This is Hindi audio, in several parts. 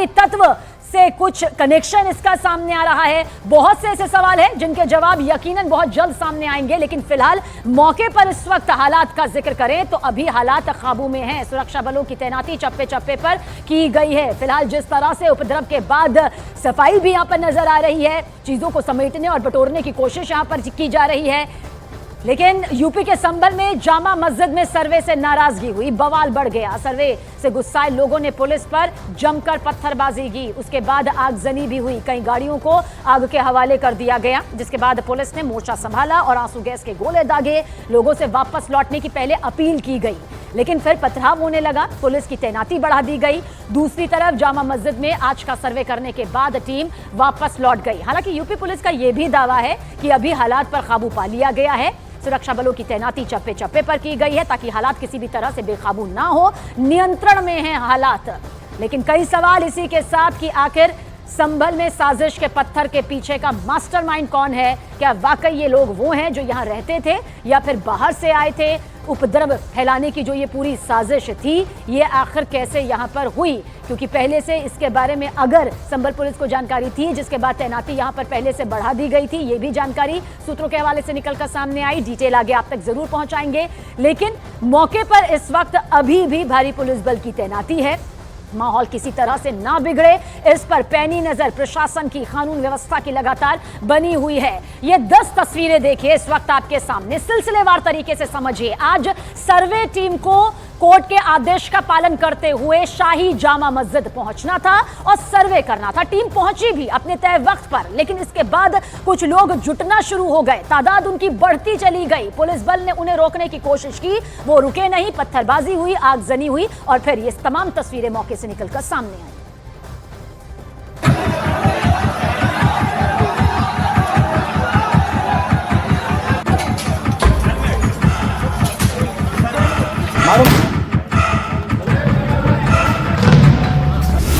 आतंकवादी तत्व से कुछ कनेक्शन इसका सामने आ रहा है। बहुत से ऐसे सवाल हैं जिनके जवाब यकीनन बहुत जल्द सामने आएंगे, लेकिन फिलहाल मौके पर इस वक्त हालात का जिक्र करें तो अभी हालात काबू में हैं। सुरक्षा बलों की तैनाती चप्पे चप्पे पर की गई है। फिलहाल जिस तरह से उपद्रव के बाद सफाई भी यहां पर नजर आ रही है, चीजों को समेटने और बटोरने की कोशिश यहां पर की जा रही है, लेकिन यूपी के संभल में जामा मस्जिद में सर्वे से नाराजगी हुई, बवाल बढ़ गया। सर्वे से गुस्साए लोगों ने पुलिस पर जमकर पत्थरबाजी की। उसके बाद आगजनी भी हुई, कई गाड़ियों को आग के हवाले कर दिया गया, जिसके बाद पुलिस ने मोर्चा संभाला और आंसू गैस के गोले दागे। लोगों से वापस लौटने की पहले अपील की गई, लेकिन फिर पथराव होने लगा। पुलिस की तैनाती बढ़ा दी गई। दूसरी तरफ जामा मस्जिद में आज का सर्वे करने के बाद टीम वापस लौट गई। हालांकि यूपी पुलिस का यह भी दावा है कि अभी हालात पर काबू पा लिया गया है। सुरक्षा बलों की तैनाती चप्पे चप्पे पर की गई है ताकि हालात किसी भी तरह से बेकाबू ना हो। नियंत्रण में हैं हालात, लेकिन कई सवाल इसी के साथ कि आखिर संभल में साजिश के पत्थर के पीछे का मास्टरमाइंड कौन है? क्या वाकई ये लोग वो हैं जो यहाँ रहते थे या फिर बाहर से आए थे? उपद्रव फैलाने की जो ये पूरी साजिश थी, ये आखिर कैसे यहाँ पर हुई? क्योंकि पहले से इसके बारे में अगर संभल पुलिस को जानकारी थी, जिसके बाद तैनाती यहाँ पर पहले से बढ़ा दी गई थी, ये भी जानकारी सूत्रों के हवाले से निकलकर सामने आई। डिटेल आगे आप तक जरूर पहुंचाएंगे, लेकिन मौके पर इस वक्त अभी भी भारी पुलिस बल की तैनाती है। माहौल किसी तरह से ना बिगड़े, इस पर पैनी नजर प्रशासन की, कानून व्यवस्था की लगातार बनी हुई है। ये 10 तस्वीरें देखिए इस वक्त आपके सामने, सिलसिलेवार तरीके से समझिए। आज सर्वे टीम को कोर्ट के आदेश का पालन करते हुए शाही जामा मस्जिद पहुंचना था और सर्वे करना था। टीम पहुंची भी अपने तय वक्त पर, लेकिन इसके बाद कुछ लोग जुटना शुरू हो गए। तादाद उनकी बढ़ती चली गई। पुलिस बल ने उन्हें रोकने की कोशिश की, वो रुके नहीं। पत्थरबाजी हुई, आगजनी हुई और फिर ये तमाम तस्वीरें मौके से निकलकर सामने आई।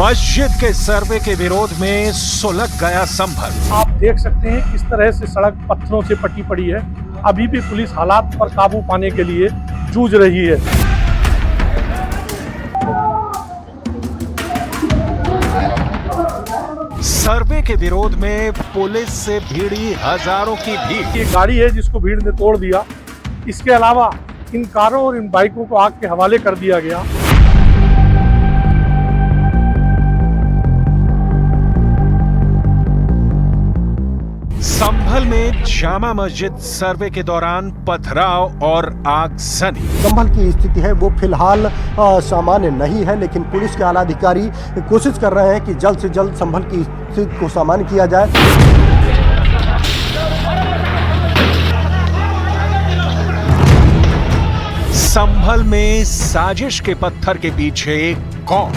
मस्जिद के सर्वे के विरोध में सुलग गया संभल। आप देख सकते हैं किस तरह से सड़क पत्थरों से पटी पड़ी है। अभी भी पुलिस हालात पर काबू पाने के लिए जूझ रही है। सर्वे के विरोध में पुलिस से भिड़ी हजारों की भीड़। ये गाड़ी है जिसको भीड़ ने तोड़ दिया। इसके अलावा इन कारों और इन बाइकों को आग के हवाले कर दिया गया। संभल में जामा मस्जिद सर्वे के दौरान पथराव और आगजनी। संभल की स्थिति है वो फिलहाल सामान्य नहीं है, लेकिन पुलिस के आला अधिकारी कोशिश कर रहे हैं कि जल्द से जल्द संभल की स्थिति को सामान्य किया जाए। संभल में साजिश के पत्थर के पीछे कौन?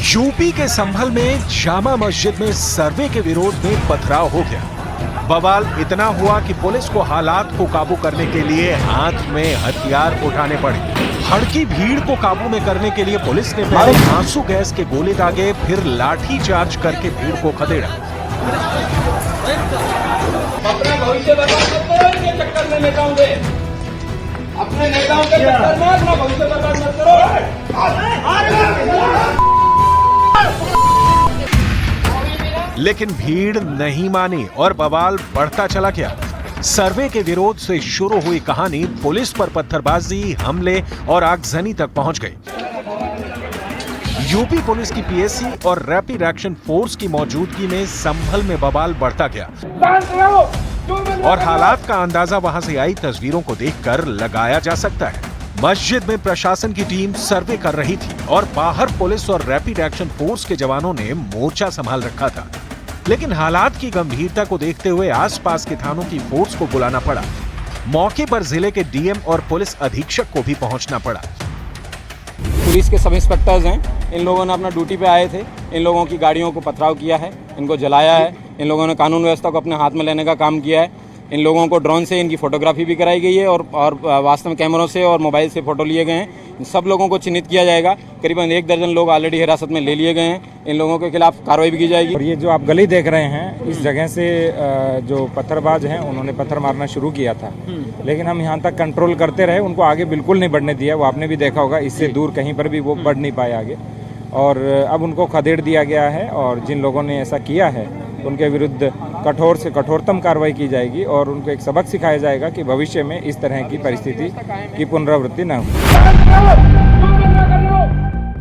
यूपी के संभल में जामा मस्जिद में सर्वे के विरोध में पथराव हो गया। बवाल इतना हुआ कि पुलिस को हालात को काबू करने के लिए हाथ में हथियार उठाने पड़े। भड़की भीड़ को काबू में करने के लिए पुलिस ने पहले आंसू गैस के गोले दागे, फिर लाठी चार्ज करके भीड़ को खदेड़ा। अपने भविष्य बर्बाद के चक्कर में नेताओं के, अपने नेताओं के चक्कर में अपना भविष्य बर्बाद मत करो। लेकिन भीड़ नहीं मानी और बवाल बढ़ता चला गया। सर्वे के विरोध से शुरू हुई कहानी पुलिस पर पत्थरबाजी, हमले और आगजनी तक पहुंच गई। यूपी पुलिस की पीएसी और रैपिड एक्शन फोर्स की मौजूदगी में संभल में बवाल बढ़ता गया और हालात का अंदाजा वहां से आई तस्वीरों को देखकर लगाया जा सकता है। मस्जिद में प्रशासन की टीम सर्वे कर रही थी और बाहर पुलिस और रैपिड एक्शन फोर्स के जवानों ने मोर्चा संभाल रखा था, लेकिन हालात की गंभीरता को देखते हुए आसपास के थानों की फोर्स को बुलाना पड़ा। मौके पर जिले के डीएम और पुलिस अधीक्षक को भी पहुंचना पड़ा। पुलिस के सब इंस्पेक्टर्स हैं, इन लोगों ने अपना ड्यूटी पे आए थे, इन लोगों की गाड़ियों को पथराव किया है, इनको जलाया है, इन लोगों ने कानून व्यवस्था को अपने हाथ में लेने का काम किया है। इन लोगों को ड्रोन से इनकी फोटोग्राफी भी कराई गई है और वास्तव में कैमरों से और मोबाइल से फोटो लिए गए हैं। सब लोगों को चिन्हित किया जाएगा। करीबन 1 दर्जन लोग ऑलरेडी हिरासत में ले लिए गए हैं। इन लोगों के खिलाफ कार्रवाई भी की जाएगी। और ये जो आप गली देख रहे हैं, इस जगह से जो पत्थरबाज हैं उन्होंने पत्थर मारना शुरू किया था, लेकिन हम यहाँ तक कंट्रोल करते रहे, उनको आगे बिल्कुल नहीं बढ़ने दिया। वो आपने भी देखा होगा, इससे दूर कहीं पर भी वो बढ़ नहीं पाए आगे। और अब उनको खदेड़ दिया गया है और जिन लोगों ने ऐसा किया है उनके विरुद्ध कठोर से कठोरतम कार्रवाई की जाएगी और उनको एक सबक सिखाया जाएगा कि भविष्य में इस तरह की परिस्थिति की पुनरावृत्ति न हो।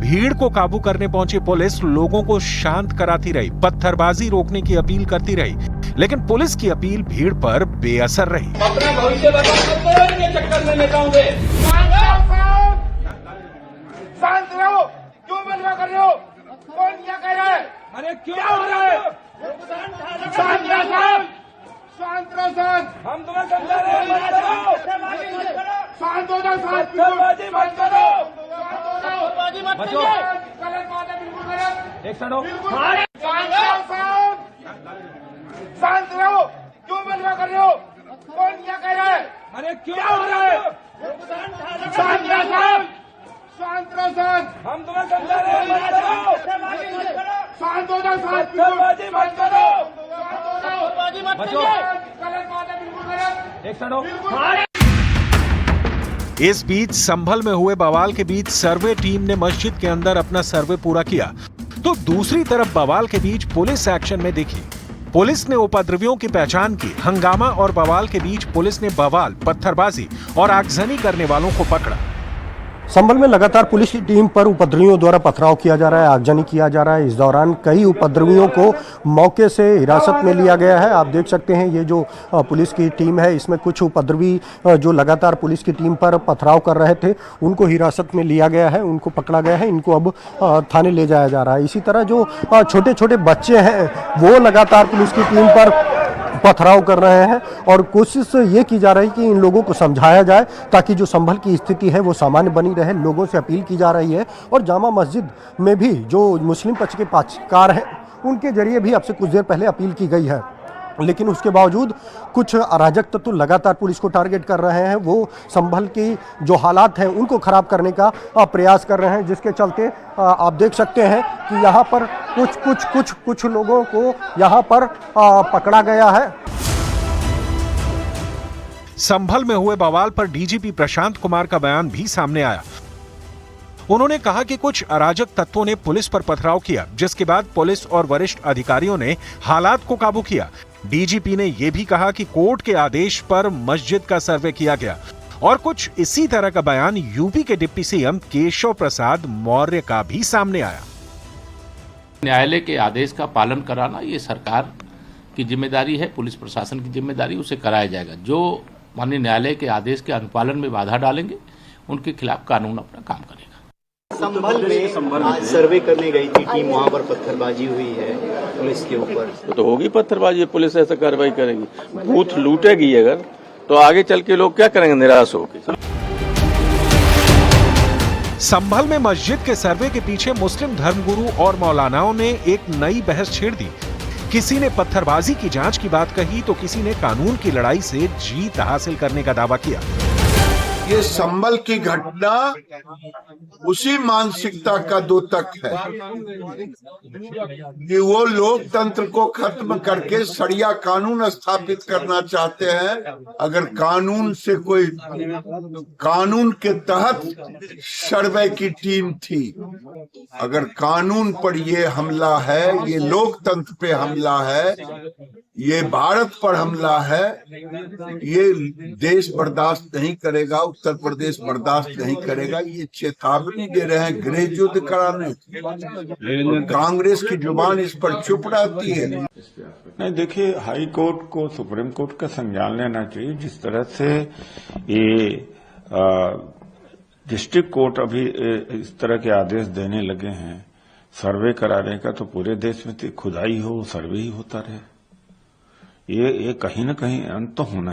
भीड़ को काबू करने पहुंची पुलिस लोगों को शांत कराती रही, पत्थरबाजी रोकने की अपील करती रही, लेकिन पुलिस की अपील भीड़ पर बेअसर रही। अपना भविष्य बर्बाद मत करो इनके चक्कर में नेताओं से। शांत रहो, क्यों बलवा कर रहे हो? कौन क्या कह रहा है? अरे क्यों हो रहा है? शांत रहो, शांत रहो, शांत। हम तुम्हें समझा रहे हैं, मत करो। शांत हो जाओ, पत्थरबाजी मत करो, पत्थरबाजी मत करो। गलत बात है, बिल्कुल गलत। एक सड़ो। शांत रहो, क्यों बलवा कर रहे हो? कौन क्या कह रहा है? अरे क्यों हो रहा है? शांत रहो, शांत रहो, शांत। हम तुम्हें समझा रहे हैं, मत करो। शांत हो जाओ, पत्थरबाजी मत करो, पत्थरबाजी मत करो। गलत बात है, बिल्कुल गलत। एक सड़ो। इस बीच संभल में हुए बवाल के बीच सर्वे टीम ने मस्जिद के अंदर अपना सर्वे पूरा किया, तो दूसरी तरफ बवाल के बीच पुलिस एक्शन में दिखी। पुलिस ने उपद्रवियों की पहचान की। हंगामा और बवाल के बीच पुलिस ने बवाल, पत्थरबाजी और आगजनी करने वालों को पकड़ा। संभल में लगातार पुलिस की टीम पर उपद्रवियों द्वारा पथराव किया जा रहा है, आगजनी किया जा रहा है। इस दौरान कई उपद्रवियों को मौके से हिरासत में लिया गया है। आप देख सकते हैं ये जो पुलिस की टीम है, इसमें कुछ उपद्रवी जो लगातार पुलिस की टीम पर पथराव कर रहे थे उनको हिरासत में लिया गया है, उनको पकड़ा गया है, इनको अब थाने ले जाया जा रहा है। इसी तरह जो छोटे छोटे बच्चे हैं वो लगातार पुलिस की टीम पर पथराव कर रहे हैं और कोशिश ये की जा रही है कि इन लोगों को समझाया जाए ताकि जो संभल की स्थिति है वो सामान्य बनी रहे। लोगों से अपील की जा रही है और जामा मस्जिद में भी जो मुस्लिम पक्ष के पक्षकार हैं उनके जरिए भी अब से कुछ देर पहले अपील की गई है, लेकिन उसके बावजूद कुछ अराजक तत्व लगातार पुलिस को टारगेट कर रहे हैं। वो संभल की जो हालात हैं उनको खराब करने का प्रयास कर रहे हैं, जिसके चलते आप देख सकते हैं कि यहाँ पर कुछ लोगों को यहाँ पर पकड़ा गया है। संभल में हुए बवाल पर डीजीपी प्रशांत कुमार का बयान भी सामने आया। उन्होंने कहा कि कुछ अराजक तत्वों ने पुलिस पर पथराव किया, जिसके बाद पुलिस और वरिष्ठ अधिकारियों ने हालात को काबू किया। डीजीपी ने यह भी कहा कि कोर्ट के आदेश पर मस्जिद का सर्वे किया गया और कुछ इसी तरह का बयान यूपी के डिप्टी सीएम केशव प्रसाद मौर्य का भी सामने आया। न्यायालय के आदेश का पालन कराना ये सरकार की जिम्मेदारी है, पुलिस प्रशासन की जिम्मेदारी, उसे कराया जाएगा। जो माननीय न्यायालय के आदेश के अनुपालन में बाधा डालेंगे उनके खिलाफ कानून अपना काम करेगा। संभल में आज सर्वे करने गई थी टीम, वहाँ पर पत्थरबाजी हुई है पुलिस के ऊपर। तो होगी पत्थरबाजी, पुलिस ऐसा कार्रवाई करेगी। बूथ लूटेगी अगर तो आगे चल के लोग क्या करेंगे, निराश होकर। संभल में मस्जिद के सर्वे के पीछे मुस्लिम धर्मगुरु और मौलानाओं ने एक नई बहस छेड़ दी। किसी ने पत्थरबाजी की जांच की बात कही तो किसी ने कानून की लड़ाई से जीत हासिल करने का दावा किया। ये संभल की घटना उसी मानसिकता का द्योतक है कि वो लोकतंत्र को खत्म करके सरिया कानून स्थापित करना चाहते हैं। अगर कानून से कोई कानून के तहत सर्वे की टीम थी, अगर कानून पर ये हमला है, ये लोकतंत्र पे हमला है, ये भारत पर हमला है, ये देश बर्दाश्त नहीं करेगा, उत्तर प्रदेश बर्दाश्त नहीं करेगा। ये चेतावनी दे रहे हैं गृह युद्ध कराने। कांग्रेस की जुबान इस पर चुप रहती है। नहीं, देखिए, हाई कोर्ट को सुप्रीम कोर्ट का संज्ञान लेना चाहिए। जिस तरह से ये डिस्ट्रिक्ट कोर्ट अभी इस तरह के आदेश देने लगे हैं सर्वे कराने का, तो पूरे देश में खुदाई हो, सर्वे ही होता रहे। ये कहीं न कहीं अंत होना